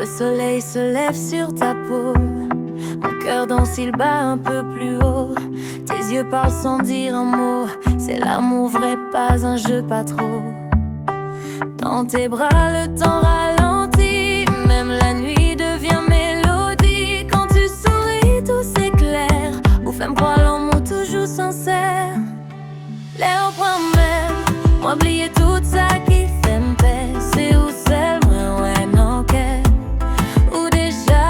Le soleil se lève sur ta peau, mon cœur danse, il bat un peu plus haut. Tes yeux parlent sans dire un mot, c'est l'amour vrai, pas un jeu, pas trop. Dans tes bras le temps ralentit, même la nuit devient mélodie. Quand tu souris tout s'éclaire, ou fais-moi croire l'amour toujours sincère. L'air point même, moi oublier tout ça qui fait me paix. C'est où seul, moi ouais non qu'est ou déjà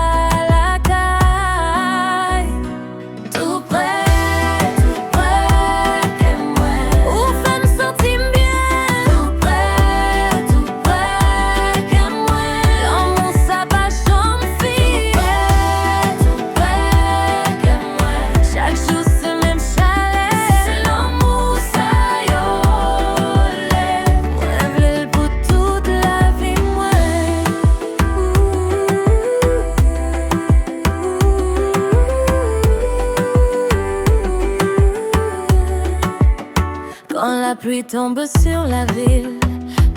la caille. Tout près que moi, où fait me sentir bien. Tout près que moi, l'amour ça va changer. Tout près que moi, chaque jour c'est même chalet. C'est l'amour ça y est, pour toute la vie moi. Quand la pluie tombe sur la ville,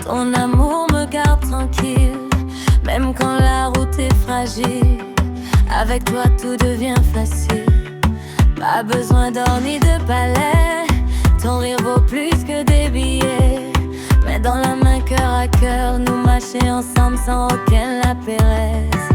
ton amour me garde tranquille. Même quand la route est fragile, avec toi tout devient facile. Pas besoin d'or ni de palais, ton rire vaut plus que des billets. Mais dans la main, cœur à cœur, nous marcher ensemble sans aucun la péresse.